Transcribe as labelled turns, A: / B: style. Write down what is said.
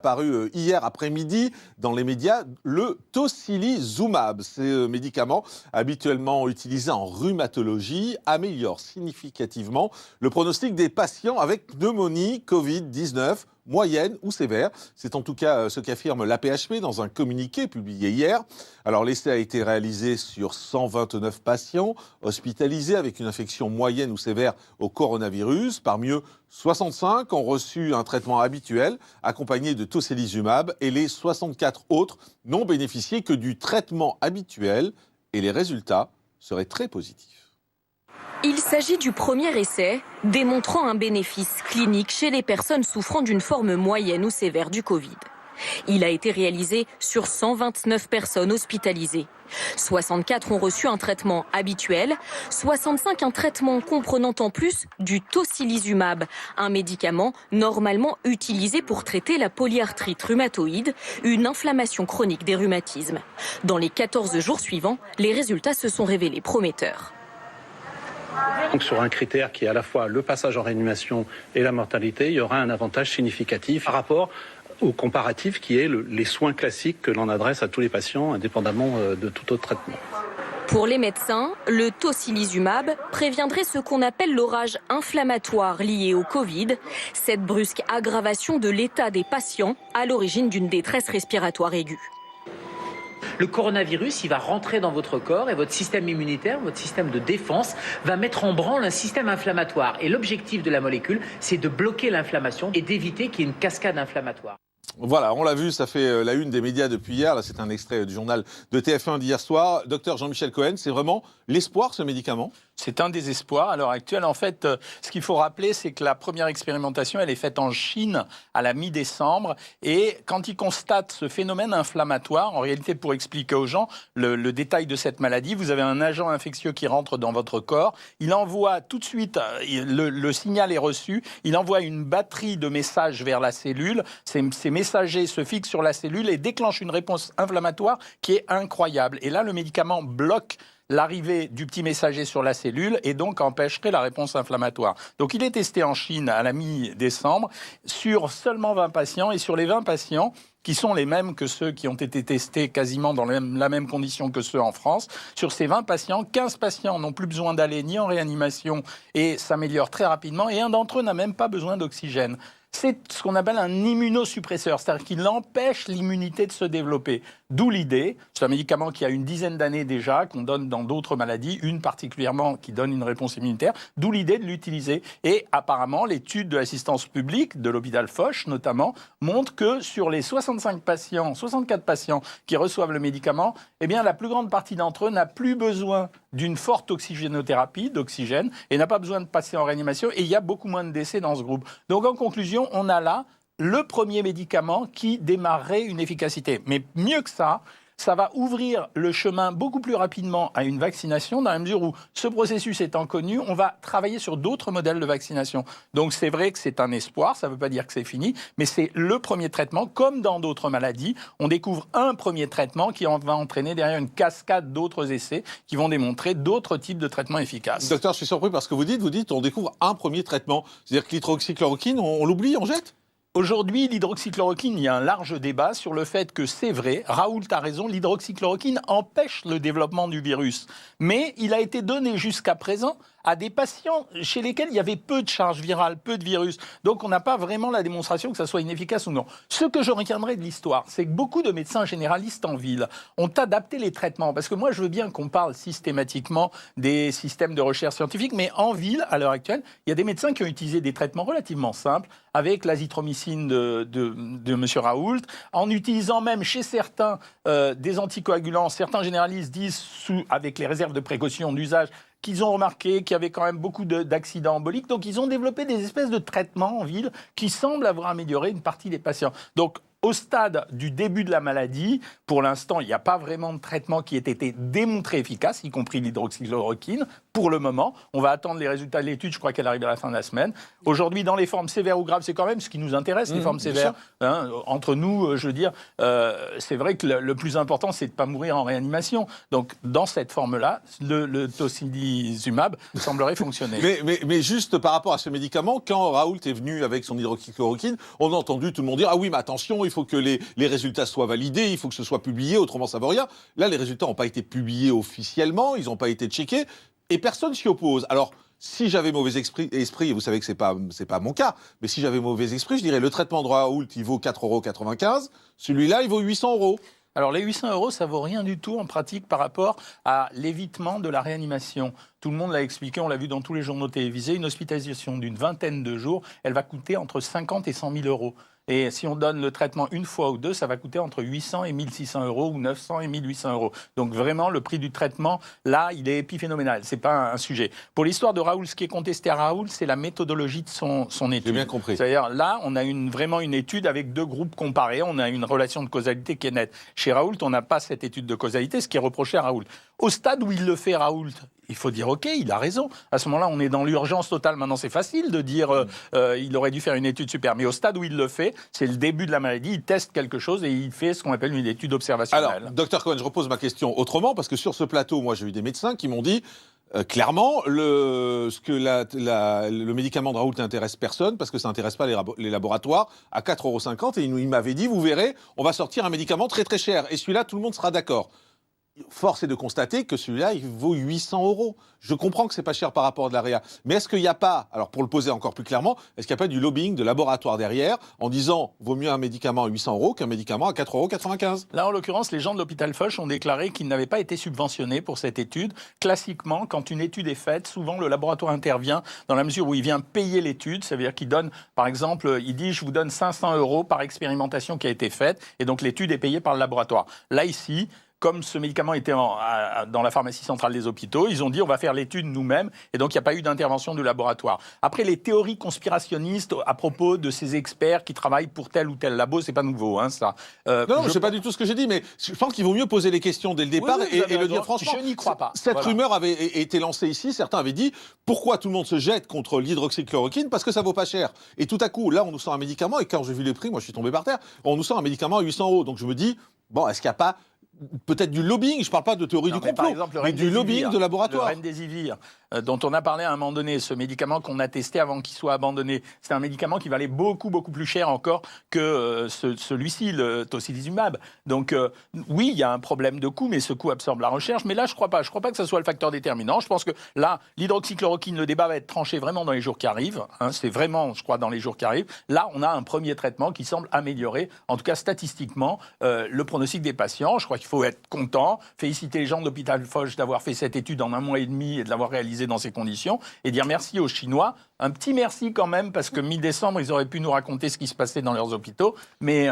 A: Paru hier après-midi dans les médias, le tocilizumab. Ce médicament, habituellement utilisé en rhumatologie, améliore significativement le pronostic des patients avec pneumonie Covid-19, moyenne ou sévère. C'est en tout cas ce qu'affirme l'AP-HP dans un communiqué publié hier. Alors l'essai a été réalisé sur 129 patients hospitalisés avec une infection moyenne ou sévère au coronavirus. Parmi eux, 65 ont reçu un traitement habituel accompagné de tocilizumab et les 64 autres n'ont bénéficié que du traitement habituel et les résultats seraient très positifs.
B: Il s'agit du premier essai démontrant un bénéfice clinique chez les personnes souffrant d'une forme moyenne ou sévère du Covid. Il a été réalisé sur 129 personnes hospitalisées. 64 ont reçu un traitement habituel, 65 un traitement comprenant en plus du tocilizumab, un médicament normalement utilisé pour traiter la polyarthrite rhumatoïde, une inflammation chronique des rhumatismes. Dans les 14 jours suivants, les résultats se sont révélés prometteurs.
C: Donc sur un critère qui est à la fois le passage en réanimation et la mortalité, il y aura un avantage significatif par rapport au comparatif qui est les soins classiques que l'on adresse à tous les patients indépendamment de tout autre traitement.
B: Pour les médecins, le tocilizumab préviendrait ce qu'on appelle l'orage inflammatoire lié au Covid, cette brusque aggravation de l'état des patients à l'origine d'une détresse respiratoire aiguë.
D: Le coronavirus, il va rentrer dans votre corps et votre système immunitaire, votre système de défense va mettre en branle un système inflammatoire. Et l'objectif de la molécule, c'est de bloquer l'inflammation et d'éviter qu'il y ait une cascade inflammatoire.
A: Voilà, on l'a vu, ça fait la une des médias depuis hier. Là, c'est un extrait du journal de TF1 d'hier soir. Docteur Jean-Michel Cohen, c'est vraiment l'espoir, ce médicament ?
E: C'est un désespoir à l'heure actuelle. En fait, ce qu'il faut rappeler, c'est que la première expérimentation, elle est faite en Chine à la mi-décembre. Et quand ils constatent ce phénomène inflammatoire, en réalité, pour expliquer aux gens le détail de cette maladie, vous avez un agent infectieux qui rentre dans votre corps. Il envoie tout de suite, le signal est reçu, il envoie une batterie de messages vers la cellule. Ces messagers se fixent sur la cellule et déclenchent une réponse inflammatoire qui est incroyable. Et là, le médicament bloque l'arrivée du petit messager sur la cellule et donc empêcherait la réponse inflammatoire. Donc il est testé en Chine à la mi-décembre sur seulement 20 patients et sur les 20 patients qui sont les mêmes que ceux qui ont été testés quasiment dans la même condition que ceux en France. Sur ces 20 patients, 15 patients n'ont plus besoin d'aller ni en réanimation et s'améliorent très rapidement et un d'entre eux n'a même pas besoin d'oxygène. C'est ce qu'on appelle un immunosuppresseur, c'est-à-dire qu'il empêche l'immunité de se développer. D'où l'idée, c'est un médicament qui a une dizaine d'années déjà, qu'on donne dans d'autres maladies, une particulièrement qui donne une réponse immunitaire, d'où l'idée de l'utiliser. Et apparemment, l'étude de l'assistance publique, de l'hôpital Foch notamment, montre que sur les 64 patients qui reçoivent le médicament, eh bien, la plus grande partie d'entre eux n'a plus besoin d'une forte oxygénothérapie, d'oxygène, et n'a pas besoin de passer en réanimation, et il y a beaucoup moins de décès dans ce groupe. Donc en conclusion, on a là le premier médicament qui démarrerait une efficacité. Mais mieux que ça va ouvrir le chemin beaucoup plus rapidement à une vaccination, dans la mesure où ce processus étant connu, on va travailler sur d'autres modèles de vaccination. Donc c'est vrai que c'est un espoir, ça ne veut pas dire que c'est fini, mais c'est le premier traitement. Comme dans d'autres maladies, on découvre un premier traitement qui va entraîner derrière une cascade d'autres essais qui vont démontrer d'autres types de traitements efficaces.
A: Docteur, je suis surpris parce que vous dites on découvre un premier traitement. C'est-à-dire que l'hydroxychloroquine, on l'oublie, on jette ?
E: Aujourd'hui, l'hydroxychloroquine, il y a un large débat sur le fait que c'est vrai, Raoult a raison, l'hydroxychloroquine empêche le développement du virus. Mais il a été donné jusqu'à présent à des patients chez lesquels il y avait peu de charge virale, peu de virus. Donc on n'a pas vraiment la démonstration que ça soit inefficace ou non. Ce que je retiendrai de l'histoire, c'est que beaucoup de médecins généralistes en ville ont adapté les traitements. Parce que moi, je veux bien qu'on parle systématiquement des systèmes de recherche scientifique, mais en ville, à l'heure actuelle, il y a des médecins qui ont utilisé des traitements relativement simples, avec l'azithromycine de M. Raoult, en utilisant même chez certains des anticoagulants. Certains généralistes disent, avec les réserves de précaution d'usage, qu'ils ont remarqué qu'il y avait quand même beaucoup d'accidents emboliques. Donc, ils ont développé des espèces de traitements en ville qui semblent avoir amélioré une partie des patients. Donc, au stade du début de la maladie, pour l'instant, il n'y a pas vraiment de traitement qui ait été démontré efficace, y compris l'hydroxychloroquine. Pour le moment, on va attendre les résultats de l'étude, je crois qu'elle arrive à la fin de la semaine. Aujourd'hui, dans les formes sévères ou graves, c'est quand même ce qui nous intéresse, les formes sévères. Hein, entre nous, je veux dire, c'est vrai que le plus important, c'est de ne pas mourir en réanimation. Donc, dans cette forme-là, le tocilizumab semblerait fonctionner.
A: Mais juste par rapport à ce médicament, quand Raoult est venu avec son hydroxychloroquine, on a entendu tout le monde dire « Ah oui, mais attention, il il faut que les résultats soient validés, il faut que ce soit publié, autrement ça ne vaut rien. Là, les résultats n'ont pas été publiés officiellement, ils n'ont pas été checkés, et personne s'y oppose. Alors, si j'avais mauvais esprit, et vous savez que c'est pas mon cas, mais si j'avais mauvais esprit, je dirais le traitement de Raoult, il vaut 4,95 €, celui-là, il vaut 800 €.
E: Alors les 800 €, ça vaut rien du tout en pratique par rapport à l'évitement de la réanimation. Tout le monde l'a expliqué, on l'a vu dans tous les journaux télévisés, une hospitalisation d'une vingtaine de jours, elle va coûter entre 50 et 100 000 €. Et si on donne le traitement une fois ou deux, ça va coûter entre 800 et 1600 € ou 900 et 1800 €. Donc vraiment, le prix du traitement, là, il est épiphénoménal. C'est pas un sujet. Pour l'histoire de Raoult, ce qui est contesté à Raoult, c'est la méthodologie de son étude.
A: J'ai bien compris.
E: C'est-à-dire, là, on a vraiment une étude avec deux groupes comparés. On a une relation de causalité qui est nette. Chez Raoult, on n'a pas cette étude de causalité, ce qui est reproché à Raoult. Au stade où il le fait, Raoult, il faut dire OK, il a raison. À ce moment-là, on est dans l'urgence totale. Maintenant, c'est facile de dire il aurait dû faire une étude super. Mais au stade où il le fait, c'est le début de la maladie. Il teste quelque chose et il fait ce qu'on appelle une étude observationnelle.
A: Alors, docteur Cohen, je repose ma question autrement, parce que sur ce plateau, moi, j'ai eu des médecins qui m'ont dit clairement le médicament de Raoult n'intéresse personne, parce que ça n'intéresse pas les laboratoires, à 4,50 €. Et il m'avait dit, vous verrez, on va sortir un médicament très très cher. Et celui-là, tout le monde sera d'accord. Force est de constater que celui-là, il vaut 800 €. Je comprends que c'est pas cher par rapport à de la réa. Mais est-ce qu'il n'y a pas, alors pour le poser encore plus clairement, est-ce qu'il n'y a pas du lobbying de laboratoire derrière en disant vaut mieux un médicament à 800 € qu'un médicament à 4,95 €?
E: Là, en l'occurrence, les gens de l'hôpital Foch ont déclaré qu'ils n'avaient pas été subventionnés pour cette étude. Classiquement, quand une étude est faite, souvent le laboratoire intervient dans la mesure où il vient payer l'étude. Ça veut dire qu'il donne, par exemple, il dit je vous donne 500 € par expérimentation qui a été faite. Et donc l'étude est payée par le laboratoire. Là, ici, comme ce médicament était dans la pharmacie centrale des hôpitaux, ils ont dit on va faire l'étude nous-mêmes, et donc il n'y a pas eu d'intervention du laboratoire. Après, les théories conspirationnistes à propos de ces experts qui travaillent pour tel ou tel labo, c'est pas nouveau, hein, ça.
A: Non, c'est pas du tout ce que j'ai dit, mais je pense qu'il vaut mieux poser les questions dès le départ et le dire franchement.
E: Je n'y crois pas.
A: Cette rumeur avait été lancée ici, certains avaient dit pourquoi tout le monde se jette contre l'hydroxychloroquine, parce que ça vaut pas cher. Et tout à coup, là, on nous sort un médicament, et quand j'ai vu les prix, moi je suis tombé par terre, on nous sort un médicament à 800 €. Donc je me dis, bon, est-ce qu'il n'y a pas peut-être du lobbying, je ne parle pas de théorie du complot,
E: par exemple,
A: mais du lobbying de laboratoire.
E: Le Remdesivir, dont on a parlé à un moment donné, ce médicament qu'on a testé avant qu'il soit abandonné, c'est un médicament qui valait beaucoup, beaucoup plus cher encore que celui-ci, le tocilizumab. Donc oui, il y a un problème de coût, mais ce coût absorbe la recherche. Mais là, je ne crois pas. Je ne crois pas que ce soit le facteur déterminant. Je pense que là, l'hydroxychloroquine, le débat va être tranché vraiment dans les jours qui arrivent. Hein, c'est vraiment, je crois, dans les jours qui arrivent. Là, on a un premier traitement qui semble améliorer, en tout cas statistiquement, le pronostic des patients. Je crois qu'il faut être content, féliciter les gens de l'hôpital Foch d'avoir fait cette étude en 1 mois et demi et de l'avoir réalisée dans ces conditions, et dire merci aux Chinois. Un petit merci quand même, parce que mi-décembre, ils auraient pu nous raconter ce qui se passait dans leurs hôpitaux, mais